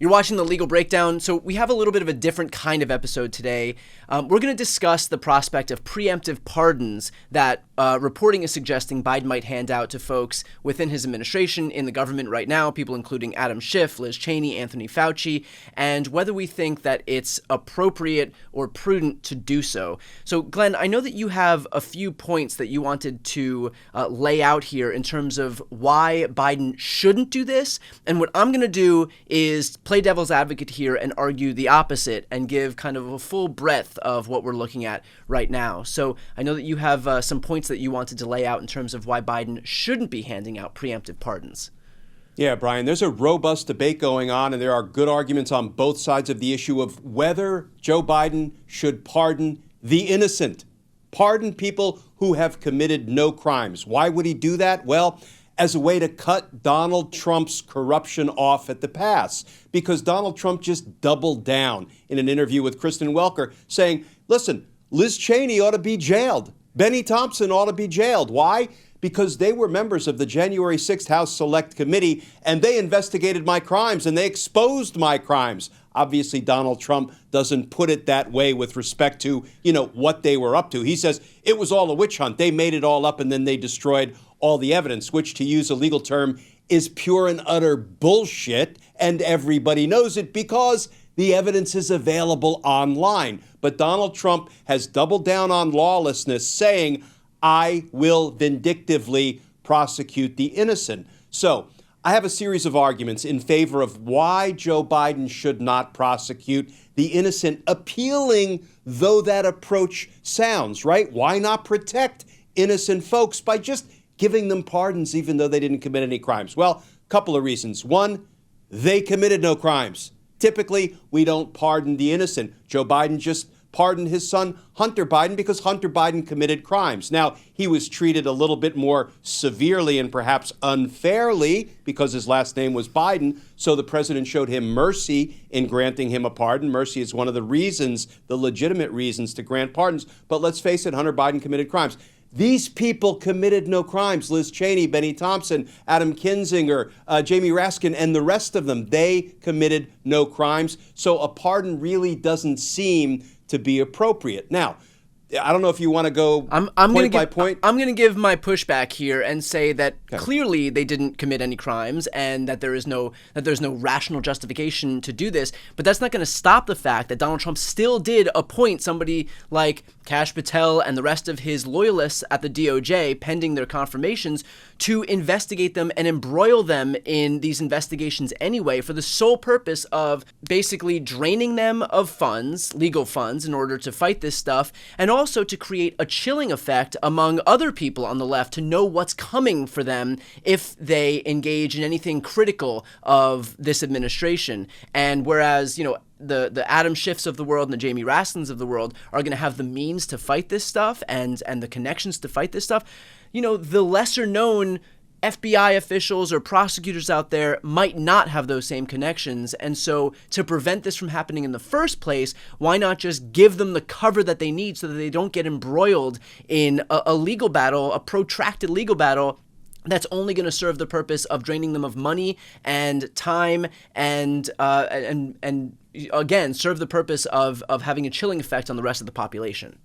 You're watching The Legal Breakdown, so we have a little bit of a different kind of episode today. We're going to discuss the prospect of preemptive pardons that reporting is suggesting Biden might hand out to folks within his administration, in the government right now, people including Adam Schiff, Liz Cheney, Anthony Fauci, and whether we think that it's appropriate or prudent to do so. So, Glenn, I know that you have a few points that you wanted to lay out here in terms of why Biden shouldn't do this, and what I'm going to do is play devil's advocate here and argue the opposite and give kind of a full breadth of what we're looking at right now. So I know that you have some points that you wanted to lay out in terms of why Biden shouldn't be handing out preemptive pardons. Yeah, Brian, there's a robust debate going on, and there are good arguments on both sides of the issue of whether Joe Biden should pardon the innocent, pardon people who have committed no crimes. Why would he do that? Well, as a way to cut Donald Trump's corruption off at the pass, because Donald Trump just doubled down in an interview with Kristen Welker saying, listen, Liz Cheney ought to be jailed. Benny Thompson ought to be jailed. Why? Because they were members of the January 6th House Select Committee, and they investigated my crimes, and they exposed my crimes. Obviously, Donald Trump doesn't put it that way with respect to, what they were up to. He says it was all a witch hunt. They made it all up, and then they destroyed all the evidence, which, to use a legal term, is pure and utter bullshit, and everybody knows it because the evidence is available online. But Donald Trump has doubled down on lawlessness, saying, I will vindictively prosecute the innocent. So I have a series of arguments in favor of why Joe Biden should not prosecute the innocent, appealing though that approach sounds, right? Why not protect innocent folks by just giving them pardons even though they didn't commit any crimes? Well, a couple of reasons. One, they committed no crimes. Typically, we don't pardon the innocent. Joe Biden just pardoned his son, Hunter Biden, because Hunter Biden committed crimes. Now, he was treated a little bit more severely and perhaps unfairly because his last name was Biden, so the president showed him mercy in granting him a pardon. Mercy is one of the reasons, the legitimate reasons to grant pardons. But let's face it, Hunter Biden committed crimes. These people committed no crimes. Liz Cheney, Benny Thompson, Adam Kinzinger, Jamie Raskin, and the rest of them, they committed no crimes. So a pardon really doesn't seem to be appropriate. Now, I don't know if you want to go point by point. I'm going to give my pushback here and say that clearly they didn't commit any crimes and that there's no rational justification to do this. But that's not going to stop the fact that Donald Trump still did appoint somebody like Kash Patel and the rest of his loyalists at the DOJ, pending their confirmations, to investigate them and embroil them in these investigations anyway, for the sole purpose of basically draining them of funds, legal funds, in order to fight this stuff, and also to create a chilling effect among other people on the left to know what's coming for them if they engage in anything critical of this administration. And whereas, the Adam Schiffs of the world and the Jamie Raskins of the world are going to have the means to fight this stuff and the connections to fight this stuff, the lesser known FBI officials or prosecutors out there might not have those same connections. And so to prevent this from happening in the first place, why not just give them the cover that they need so that they don't get embroiled in a legal battle, a protracted legal battle that's only going to serve the purpose of draining them of money and time and again, serve the purpose of having a chilling effect on the rest of the population.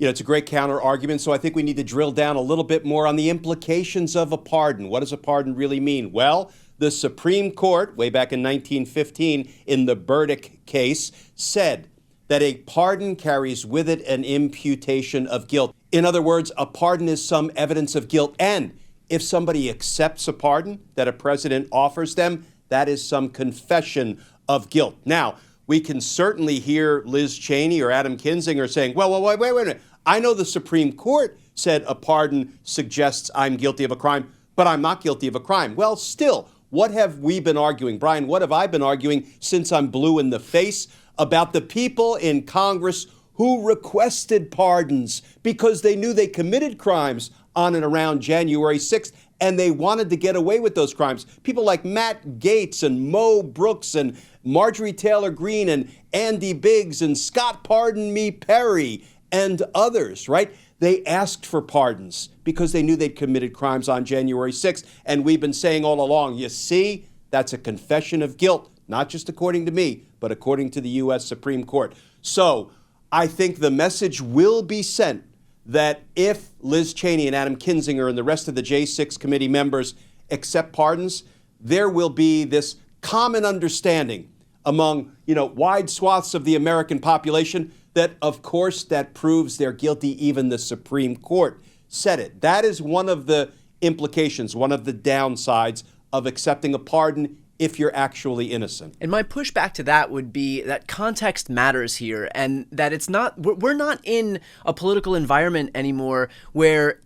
It's a great counter argument, so I think we need to drill down a little bit more on the implications of a pardon. What does a pardon really mean? Well, the Supreme Court, way back in 1915, in the Burdick case, said that a pardon carries with it an imputation of guilt. In other words, a pardon is some evidence of guilt, and if somebody accepts a pardon that a president offers them, that is some confession of guilt. Now, we can certainly hear Liz Cheney or Adam Kinzinger saying, well, wait a minute. I know the Supreme Court said a pardon suggests I'm guilty of a crime, but I'm not guilty of a crime. Well, still, what have we been arguing? Brian, what have I been arguing since I'm blue in the face about the people in Congress who requested pardons because they knew they committed crimes on and around January 6th, and they wanted to get away with those crimes? People like Matt Gaetz and Mo Brooks and Marjorie Taylor Greene and Andy Biggs and Scott Pardon Me Perry and others, right? They asked for pardons because they knew they'd committed crimes on January 6th. And we've been saying all along, you see, that's a confession of guilt. not just according to me, but according to the U.S. Supreme Court. So I think the message will be sent that if Liz Cheney and Adam Kinzinger and the rest of the J6 committee members accept pardons, there will be this common understanding among, wide swaths of the American population that, of course, that proves they're guilty. Even the Supreme Court said it. That is one of the implications, one of the downsides of accepting a pardon if you're actually innocent. And my pushback to that would be that context matters here, and that we're not in a political environment anymore where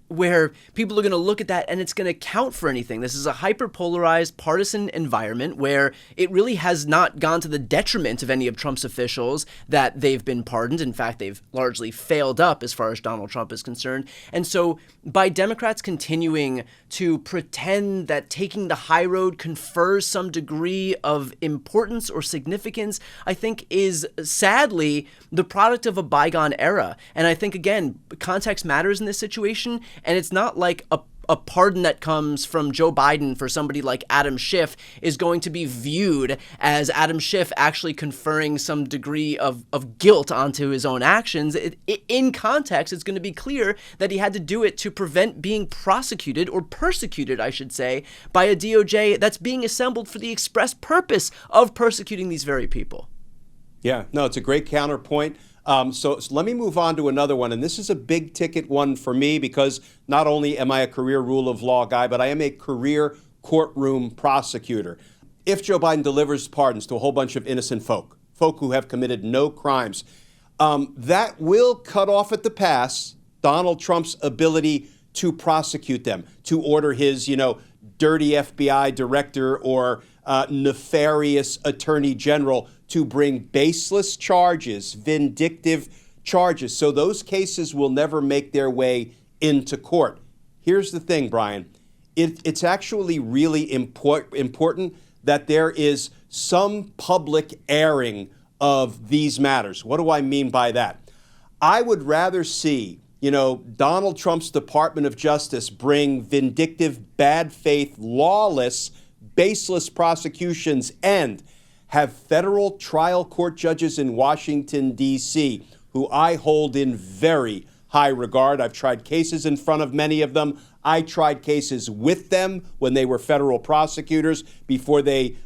people are going to look at that and it's going to count for anything. This is a hyper-polarized partisan environment where it really has not gone to the detriment of any of Trump's officials that they've been pardoned. In fact, they've largely failed up as far as Donald Trump is concerned. And so by Democrats continuing to pretend that taking the high road confers some degree of importance or significance, I think is sadly the product of a bygone era. And I think, again, context matters in this situation. And it's not like a pardon that comes from Joe Biden for somebody like Adam Schiff is going to be viewed as Adam Schiff actually conferring some degree of guilt onto his own actions. In context, it's going to be clear that he had to do it to prevent being prosecuted, or persecuted, I should say, by a DOJ that's being assembled for the express purpose of persecuting these very people. Yeah, no, it's a great counterpoint. So let me move on to another one. And this is a big ticket one for me because not only am I a career rule of law guy, but I am a career courtroom prosecutor. If Joe Biden delivers pardons to a whole bunch of innocent folk who have committed no crimes, that will cut off at the pass Donald Trump's ability to prosecute them, to order his, dirty FBI director or nefarious attorney general to bring baseless charges, vindictive charges. So those cases will never make their way into court. Here's the thing, Brian. It's actually really important that there is some public airing of these matters. What do I mean by that? I would rather see, Donald Trump's Department of Justice bring vindictive, bad faith, lawless, baseless prosecutions and have federal trial court judges in Washington, D.C., who I hold in very high regard. I've tried cases in front of many of them. I tried cases with them when they were federal prosecutors before they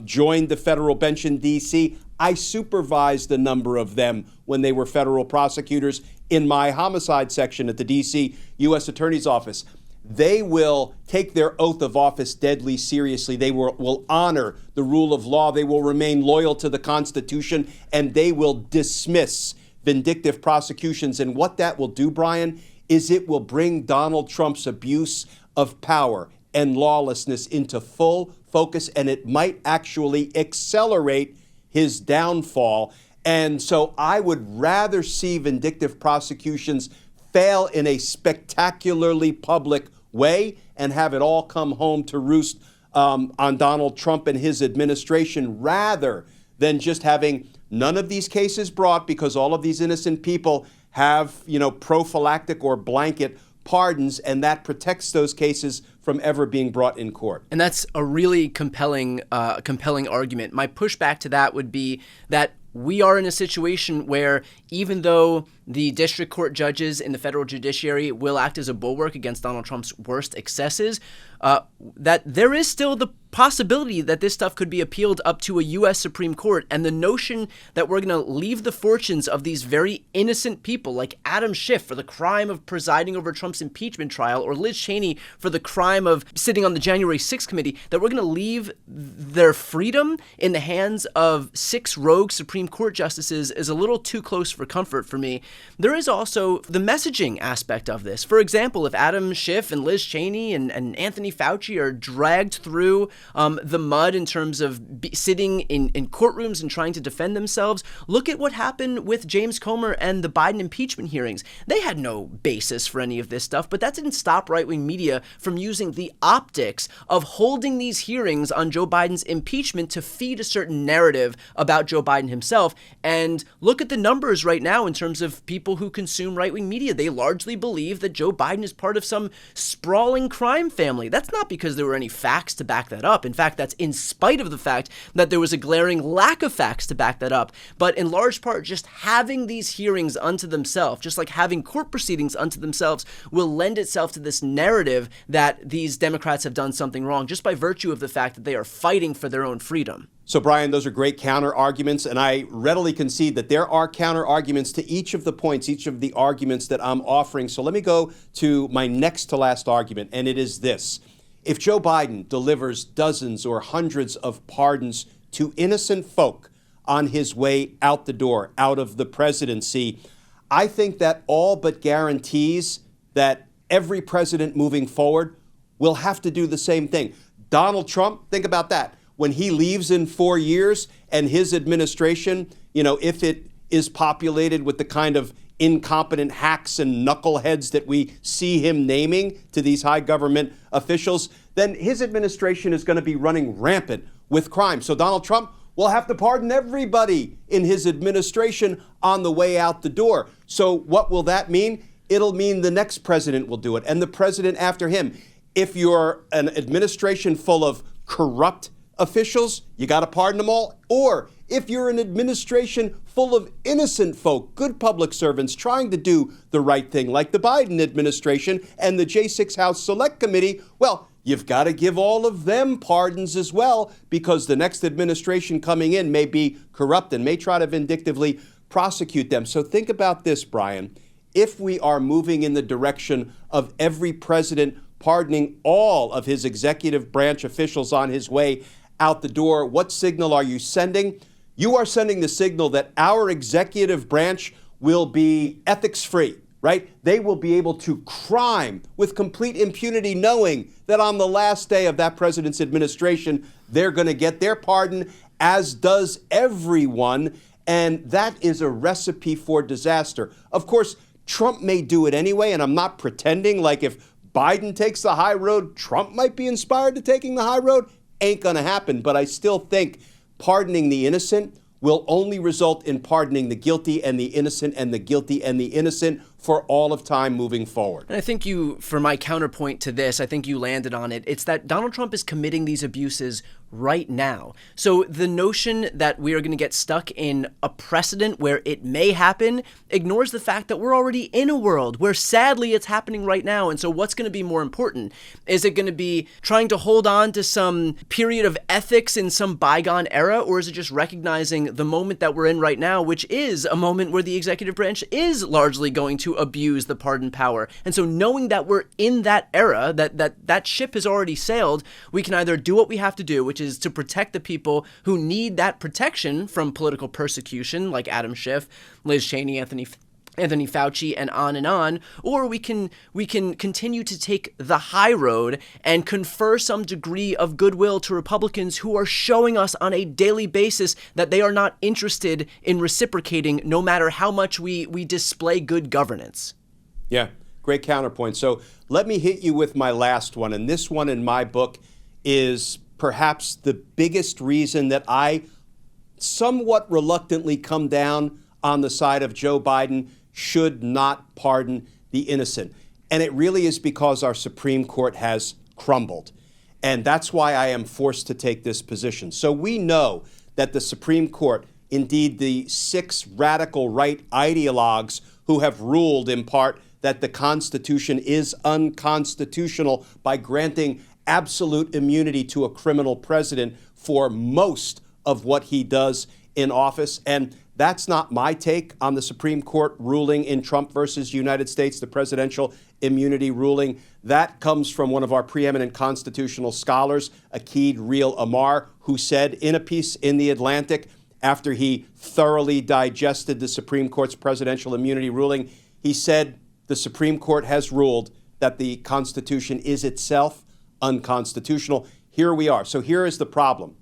joined the federal bench in D.C. I supervised a number of them when they were federal prosecutors in my homicide section at the D.C. U.S. Attorney's Office. They will take their oath of office deadly seriously. They will honor the rule of law. They will remain loyal to the Constitution, and they will dismiss vindictive prosecutions. And what that will do, Brian, is it will bring Donald Trump's abuse of power and lawlessness into full focus, and it might actually accelerate his downfall. And so I would rather see vindictive prosecutions fail in a spectacularly public way and have it all come home to roost on Donald Trump and his administration, rather than just having none of these cases brought because all of these innocent people have, prophylactic or blanket pardons, and that protects those cases from ever being brought in court. And that's a really compelling argument. My pushback to that would be that we are in a situation where even though the district court judges in the federal judiciary will act as a bulwark against Donald Trump's worst excesses, that there is still the possibility that this stuff could be appealed up to a U.S. Supreme Court. And the notion that we're going to leave the fortunes of these very innocent people like Adam Schiff for the crime of presiding over Trump's impeachment trial, or Liz Cheney for the crime of sitting on the January 6th committee, that we're going to leave their freedom in the hands of 6 rogue Supreme Court justices is a little too close for comfort for me. There is also the messaging aspect of this. For example, if Adam Schiff and Liz Cheney and Anthony Fauci are dragged through the mud in terms of sitting in courtrooms and trying to defend themselves, look at what happened with James Comer and the Biden impeachment hearings. They had no basis for any of this stuff, but that didn't stop right-wing media from using using the optics of holding these hearings on Joe Biden's impeachment to feed a certain narrative about Joe Biden himself. And look at the numbers right now in terms of people who consume right-wing media. They largely believe that Joe Biden is part of some sprawling crime family. That's not because there were any facts to back that up. In fact, that's in spite of the fact that there was a glaring lack of facts to back that up. But in large part, just having these hearings unto themselves, just like having court proceedings unto themselves, will lend itself to this narrative that these Democrats have done something wrong just by virtue of the fact that they are fighting for their own freedom. So, Brian, those are great counter arguments, and I readily concede that there are counter arguments to each of the points, each of the arguments that I'm offering. So let me go to my next to last argument, and it is this. If Joe Biden delivers dozens or hundreds of pardons to innocent folk on his way out the door, out of the presidency, I think that all but guarantees that every president moving forward will have to do the same thing. Donald Trump, think about that. When he leaves in 4 years and his administration, if it is populated with the kind of incompetent hacks and knuckleheads that we see him naming to these high government officials, then his administration is going to be running rampant with crime. So Donald Trump will have to pardon everybody in his administration on the way out the door. So what will that mean? It'll mean the next president will do it, and the president after him. If you're an administration full of corrupt officials, you got to pardon them all. Or if you're an administration full of innocent folk, good public servants trying to do the right thing, like the Biden administration and the J6 House Select Committee, well, you've got to give all of them pardons as well, because the next administration coming in may be corrupt and may try to vindictively prosecute them. So think about this, Brian. If we are moving in the direction of every president pardoning all of his executive branch officials on his way out the door, what signal are you sending? You are sending the signal that our executive branch will be ethics-free, right? They will be able to crime with complete impunity, knowing that on the last day of that president's administration, they're going to get their pardon, as does everyone. And that is a recipe for disaster. Of course, Trump may do it anyway, and I'm not pretending like if Biden takes the high road, Trump might be inspired to taking the high road. Ain't going to happen. But I still think pardoning the innocent will only result in pardoning the guilty and the innocent and the guilty and the innocent for all of time moving forward. And I think for my counterpoint to this, I think you landed on it. It's that Donald Trump is committing these abuses right now. So the notion that we are going to get stuck in a precedent where it may happen ignores the fact that we're already in a world where sadly it's happening right now. And so what's going to be more important? Is it going to be trying to hold on to some period of ethics in some bygone era, or is it just recognizing the moment that we're in right now, which is a moment where the executive branch is largely going to abuse the pardon power? And so knowing that we're in that era, that ship has already sailed, we can either do what we have to do, which is to protect the people who need that protection from political persecution, like Adam Schiff, Liz Cheney, Anthony Fauci, and on, or we can continue to take the high road and confer some degree of goodwill to Republicans who are showing us on a daily basis that they are not interested in reciprocating, no matter how much we display good governance. Yeah, great counterpoint. So let me hit you with my last one, and this one in my book is perhaps the biggest reason that I somewhat reluctantly come down on the side of Joe Biden should not pardon the innocent. And it really is because our Supreme Court has crumbled. And that's why I am forced to take this position. So we know that the Supreme Court, indeed the 6 radical right ideologues who have ruled in part that the Constitution is unconstitutional by granting absolute immunity to a criminal president for most of what he does in office. And that's not my take on the Supreme Court ruling in Trump versus United States, the presidential immunity ruling. That comes from one of our preeminent constitutional scholars, Aqid Real Amar, who said in a piece in The Atlantic, after he thoroughly digested the Supreme Court's presidential immunity ruling, he said the Supreme Court has ruled that the Constitution is itself unconstitutional. Here we are. So here is the problem.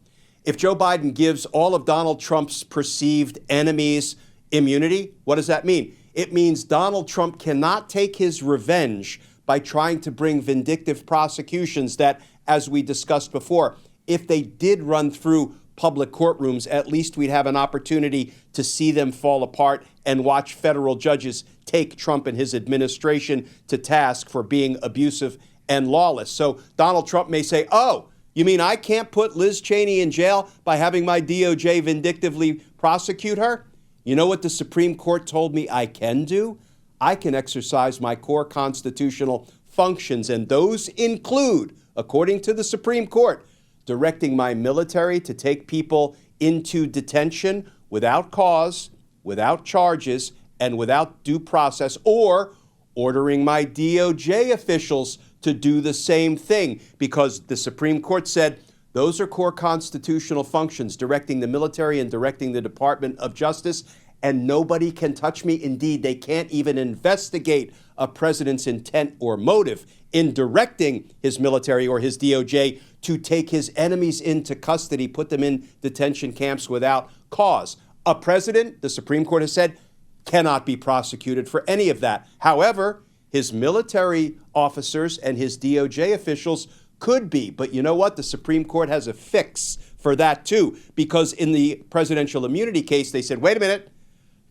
If Joe Biden gives all of Donald Trump's perceived enemies immunity, what does that mean? It means Donald Trump cannot take his revenge by trying to bring vindictive prosecutions that, as we discussed before, if they did run through public courtrooms, at least we'd have an opportunity to see them fall apart and watch federal judges take Trump and his administration to task for being abusive and lawless. So Donald Trump may say, oh, you mean I can't put Liz Cheney in jail by having my DOJ vindictively prosecute her? You know what the Supreme Court told me I can do? I can exercise my core constitutional functions, and those include, according to the Supreme Court, directing my military to take people into detention without cause, without charges, and without due process, or ordering my DOJ officials to do the same thing, because the Supreme Court said those are core constitutional functions, directing the military and directing the Department of Justice, and nobody can touch me. Indeed, they can't even investigate a president's intent or motive in directing his military or his DOJ to take his enemies into custody, put them in detention camps without cause. A president, the Supreme Court has said, cannot be prosecuted for any of that. However, his military officers and his DOJ officials could be. But you know what? The Supreme Court has a fix for that, too, because in the presidential immunity case, they said, wait a minute,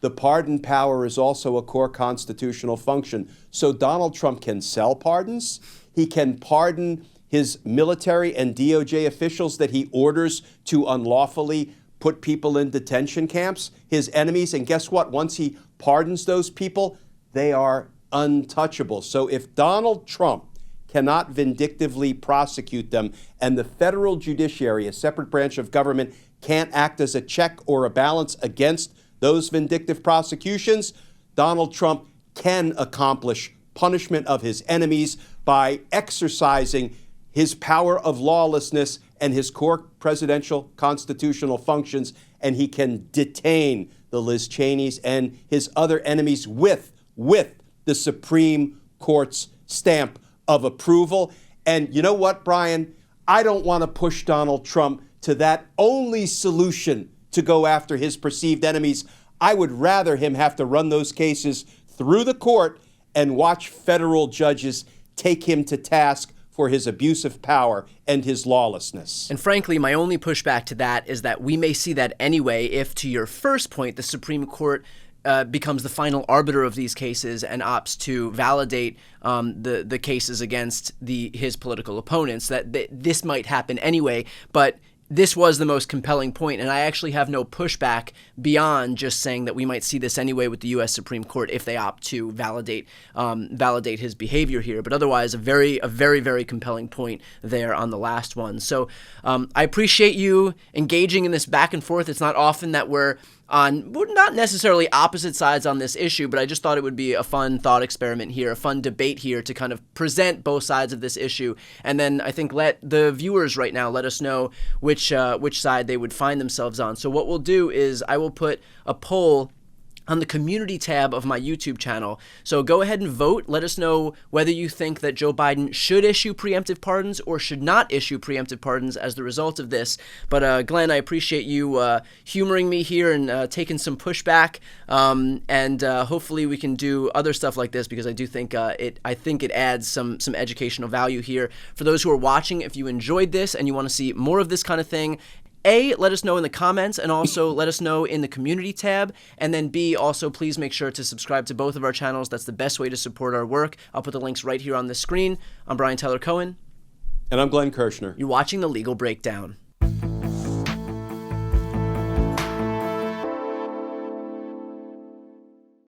the pardon power is also a core constitutional function. So Donald Trump can sell pardons. He can pardon his military and DOJ officials that he orders to unlawfully put people in detention camps, his enemies. And guess what? Once he pardons those people, they are untouchable. So if Donald Trump cannot vindictively prosecute them, and the federal judiciary, a separate branch of government, can't act as a check or a balance against those vindictive prosecutions, Donald Trump can accomplish punishment of his enemies by exercising his power of lawlessness and his core presidential constitutional functions, and he can detain the Liz Cheneys and his other enemies with the Supreme Court's stamp of approval. And you know what, Brian? I don't want to push Donald Trump to that only solution to go after his perceived enemies. I would rather him have to run those cases through the court and watch federal judges take him to task for his abuse of power and his lawlessness. And frankly, my only pushback to that is that we may see that anyway if, to your first point, the Supreme Court becomes the final arbiter of these cases and opts to validate the cases against his political opponents. That this might happen anyway, but this was the most compelling point, and I actually have no pushback beyond just saying that we might see this anyway with the U.S. Supreme Court if they opt to validate his behavior here. But otherwise, a very, very compelling point there on the last one. So I appreciate you engaging in this back and forth. It's not often that we're not necessarily opposite sides on this issue, but I just thought it would be a fun thought experiment here, a fun debate here to kind of present both sides of this issue. And then I think let the viewers right now let us know which side they would find themselves on. So what we'll do is I will put a poll on the community tab of my YouTube channel. So go ahead and vote. Let us know whether you think that Joe Biden should issue preemptive pardons or should not issue preemptive pardons as the result of this. But Glenn, I appreciate you humoring me here and taking some pushback. And hopefully we can do other stuff like this, because I do think it adds some educational value here. For those who are watching, if you enjoyed this and you want to see more of this kind of thing, A, let us know in the comments, and also let us know in the community tab. And then B, also please make sure to subscribe to both of our channels. That's the best way to support our work. I'll put the links right here on the screen. I'm Brian Tyler Cohen. And I'm Glenn Kirschner. You're watching The Legal Breakdown.